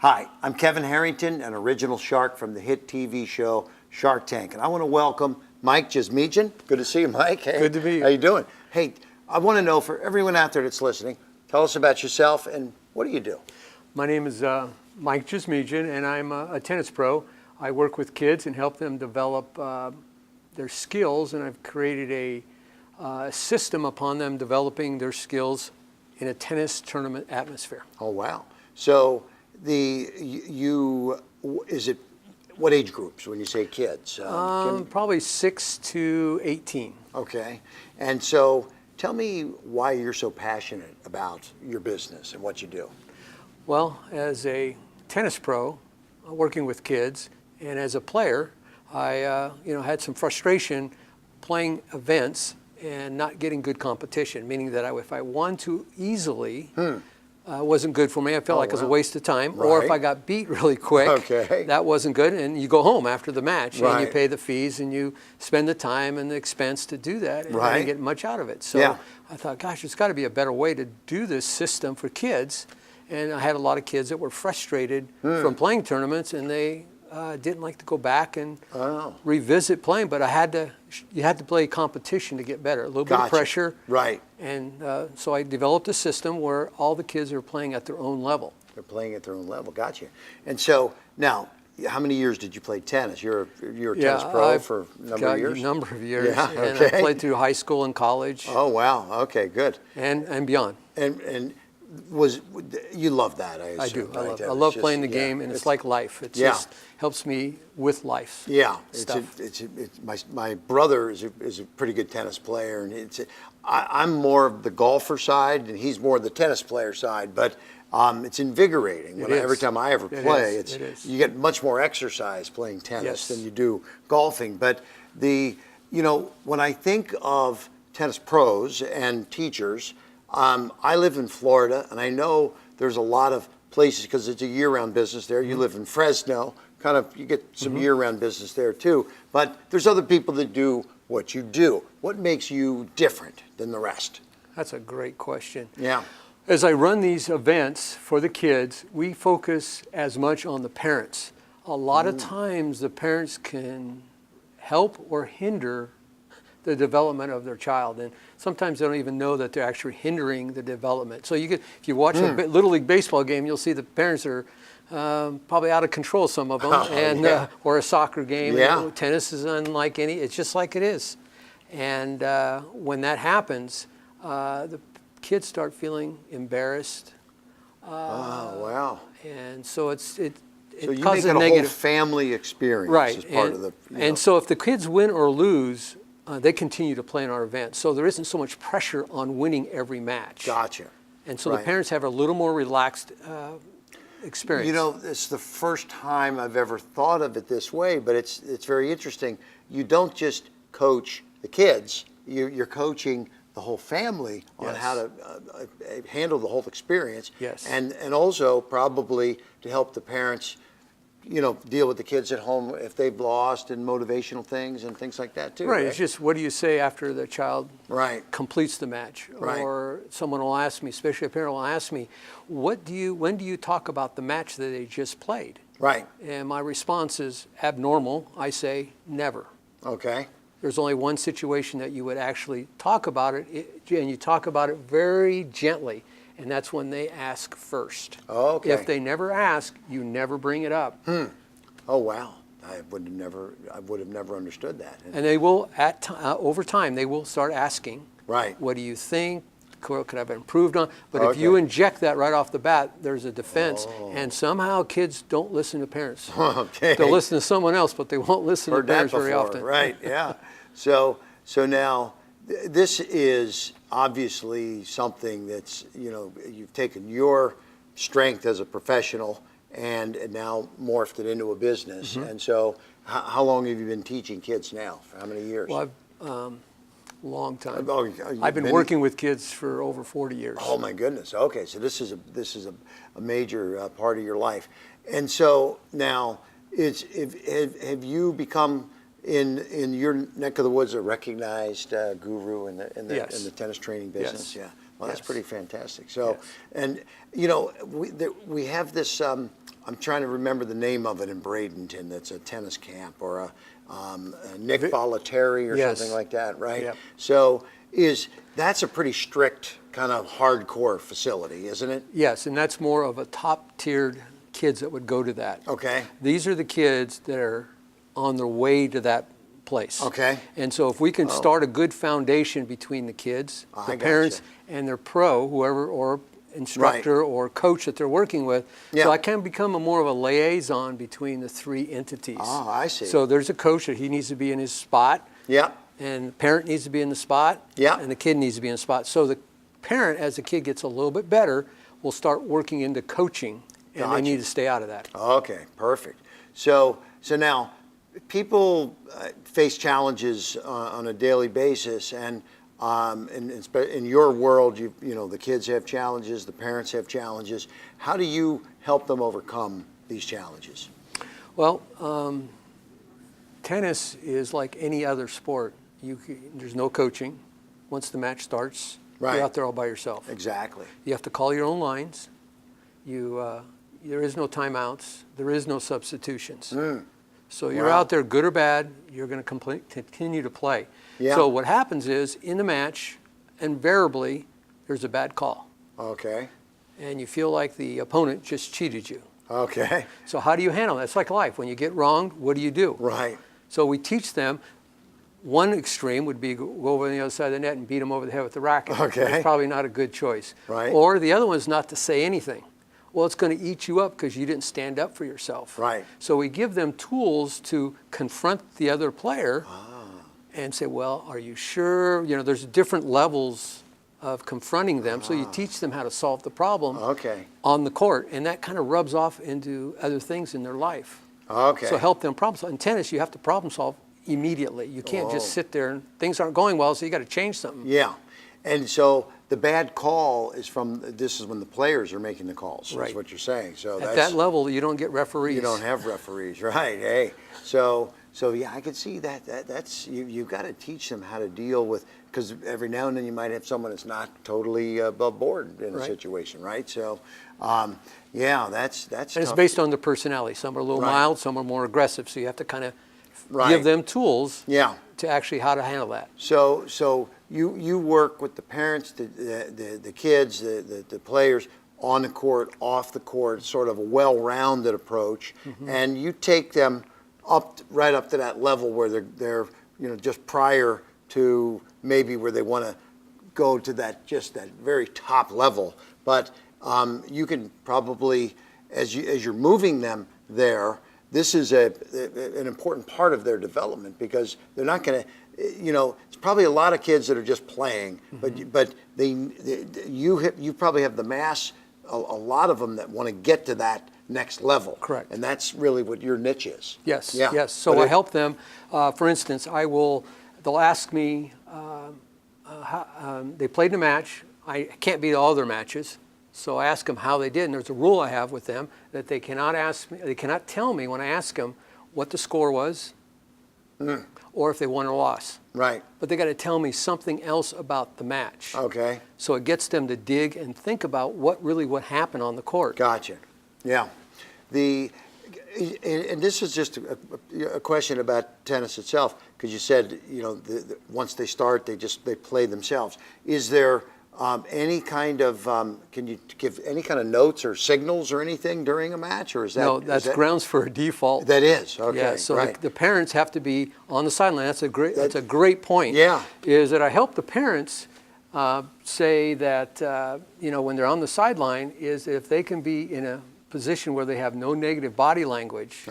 Hi, I'm Kevin Harrington, an original shark from the hit TV show Shark Tank, and I want to welcome Mike Jizmejian. Good to see you, Mike. Hey, good to be here. How you doing? Hey, I want to know, for everyone out there that's listening, tell us about yourself and what do you do? My name is Mike Jizmejian, and I'm a tennis pro. I work with kids and help them develop their skills, and I've created a system upon them developing their skills in a tennis tournament atmosphere. Oh, wow. So what age groups when you say kids? Probably 6 to 18. Okay. And so tell me why you're so passionate about your business and what you do. Well, as a tennis pro, working with kids, and as a player, I had some frustration playing events and not getting good competition, meaning that if I won too easily, wasn't good for me. I felt like it was a waste of time. Right. Or if I got beat really quick, okay, that wasn't good. And you go home after the match, right, and you pay the fees, and you spend the time and the expense to do that, and right, I didn't get much out of it. So I thought, gosh, there's got to be a better way to do this system for kids. And I had a lot of kids that were frustrated from playing tournaments, and they didn't like to go back and revisit playing. But you had to play competition to get better. A little bit of pressure. Right. And so I developed a system where all the kids are playing at their own level. They're playing at their own level. Gotcha. And so now, how many years did you play tennis? You're a tennis pro for a number of years? A number of years. Yeah, and I played through high school and college. Oh, wow. Okay, good. And beyond. And you love that, I assume. I do. I love playing the game, and it's like life. It just helps me with life. Yeah. Stuff. My brother is a pretty good tennis player, and I'm more of the golfer side, and he's more the tennis player side. But it's invigorating. Every time I ever play, you get much more exercise playing tennis than you do golfing. But when I think of tennis pros and teachers, I live in Florida, and I know there's a lot of places because it's a year-round business there. You live in Fresno, you get some year-round business there too. But there's other people that do what you do. What makes you different than the rest? That's a great question. Yeah. As I run these events for the kids, we focus as much on the parents. A lot of times the parents can help or hinder the development of their child, and sometimes they don't even know that they're actually hindering the development. So if you watch a Little League baseball game, you'll see the parents are probably out of control, some of them, or a soccer game. Yeah. Tennis is unlike any, it's just like it is. And when that happens, the kids start feeling embarrassed. Oh, wow. And so it so you causes make it a a negative whole family experience as part of the... And so if the kids win or lose, they continue to play in our event. So there isn't so much pressure on winning every match. Gotcha. And so the parents have a little more relaxed experience. It's the first time I've ever thought of it this way, but it's very interesting. You don't just coach the kids, you're coaching the whole family on how to handle the whole experience. Yes. And also probably to help the parents deal with the kids at home if they've lost, and motivational things and things like that too. Right. It's just, what do you say after the child completes the match? Right. Or someone will ask me, especially a parent will ask me, when do you talk about the match that they just played? Right. And my response is abnormal. I say never. Okay. There's only one situation that you would actually talk about it, and you talk about it very gently. And that's when they ask first. Okay. If they never ask, you never bring it up. Oh, wow. I would have never understood that. And they will, over time, they will start asking. Right. What do you think? Could I have improved on? But if you inject that right off the bat, there's a defense. And somehow kids don't listen to parents. Okay. They'll listen to someone else, but they won't listen to parents very often. Right, yeah. So now, this is obviously something that's, you've taken your strength as a professional and now morphed it into a business. And so how long have you been teaching kids now? For how many years? Well, long time. Oh, I've been working with kids for over 40 years. Oh my goodness. Okay, so this is a major part of your life. And so now, have you become in your neck of the woods a recognized guru in the tennis training business? Well, that's pretty fantastic. So, and we have this I'm trying to remember the name of it in Bradenton. That's a tennis camp, or a Nick Bollettieri or Yes. something like that, right? Yep. So that's a pretty strict kind of hardcore facility, isn't it? Yes, and that's more of a top-tiered kids that would go to that. Okay. These are the kids that are on their way to that place. Okay. And so if we can start a good foundation between the kids, I the gotcha. parents, and their pro, whoever, or instructor or coach that they're working with, Yeah. so I can become more of a liaison between the three entities. Oh, I see. So there's a coach that he needs to be in his spot, Yeah. and the parent needs to be in the spot, Yeah. and the kid needs to be in the spot. So the parent, as the kid gets a little bit better, will start working into coaching, and Gotcha. they need to stay out of that. Okay, perfect. So now, people face challenges on a daily basis, and in your world, you know, the kids have challenges, the parents have challenges. How do you help them overcome these challenges? Well, tennis is like any other sport. There's no coaching. Once the match starts, Right. you're out there all by yourself. Exactly. You have to call your own lines. There is no timeouts. There is no substitutions. So you're Wow. out there, good or bad, you're going to continue to play. Yeah. So what happens is, in the match, invariably, there's a bad call. Okay. And you feel like the opponent just cheated you. Okay. So how do you handle that? It's like life. When you get wronged, what do you do? Right. So we teach them. One extreme would be go over on the other side of the net and beat them over the head with the racket. Okay. That's probably not a good choice. Right. Or the other one is not to say anything. Well, it's going to eat you up because you didn't stand up for yourself. Right. So we give them tools to confront the other player and say, well, are you sure? You know, there's different levels of confronting them. So you teach them how to solve the problem Okay. on the court. And that kind of rubs off into other things in their life. Okay. So help them problem solve. In tennis, you have to problem solve immediately. You can't just sit there and things aren't going well, so you got to change something. Yeah. And so the bad call is this is when the players are making the calls. That's Right. what you're saying. So At that level, you don't get referees. You don't have referees, right? Hey, so yeah, I could see that. That's you've got to teach them how to deal with, because every now and then you might have someone that's not totally above board in a Right. situation, right? So, yeah, that's. And it's tough. based on the personality. Some are a little Right. mild, some are more aggressive. So you have to kind of Right. give them tools Yeah. to actually how to handle that. So you work with the parents, the kids, the players on the court, off the court, sort of a well-rounded approach, and you take them right up to that level where they're just prior to maybe where they want to go to that very top level. But you can probably, as you're moving them there, this is an important part of their development, because they're not going to, it's probably a lot of kids that are just playing, but you probably have the mass, a lot of them that want to get to that next level. Correct. And that's really what your niche is. Yes, Yeah. yes. So But I help them. For instance, they'll ask me, they played in a match. I can't beat all their matches. So I ask them how they did, and there's a rule I have with them that they cannot tell me when I ask them what the score was, or if they won or lost. Right. But they got to tell me something else about the match. Okay. So it gets them to dig and think about what happened on the court. Gotcha. Yeah. And this is just a question about tennis itself, because you said, once they start, they play themselves. Is there any kind of, can you give any kind of notes or signals or anything during a match, or is that? No, that's grounds for a default. That is, okay. Yeah, so right. the parents have to be on the sideline. That's a great point. Yeah. Is that I help the parents say that, when they're on the sideline, is if they can be in a position where they have no negative body language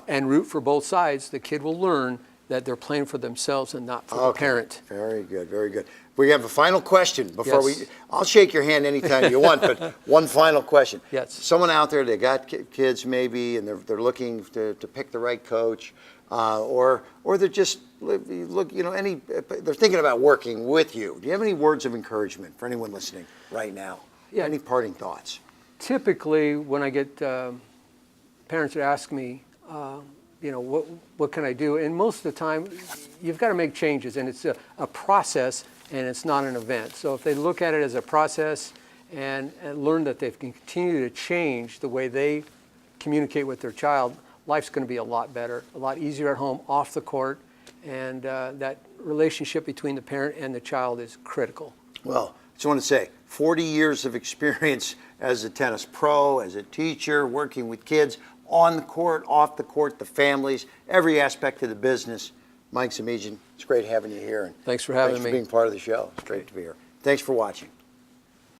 and root for both sides, the kid will learn that they're playing for themselves and not for the parent. Very good, very good. We have a final question before Yes. I'll shake your hand anytime you want, but one final question. Yes. Someone out there, they got kids maybe, and they're looking to pick the right coach, or they're just they're thinking about working with you. Do you have any words of encouragement for anyone listening right now? Yeah. Any parting thoughts? Typically, when I get parents that ask me, what can I do? And most of the time, you've got to make changes, and it's a process, and it's not an event. So if they look at it as a process and learn that they can continue to change the way they communicate with their child, life's going to be a lot better, a lot easier at home, off the court, and that relationship between the parent and the child is critical. Well, I just want to say, 40 years of experience as a tennis pro, as a teacher, working with kids, on the court, off the court, the families, every aspect of the business. Mike Jizmejian, it's great having you here. And thanks for having me. Thanks for being part of the show. It's great to be here. Thanks for watching.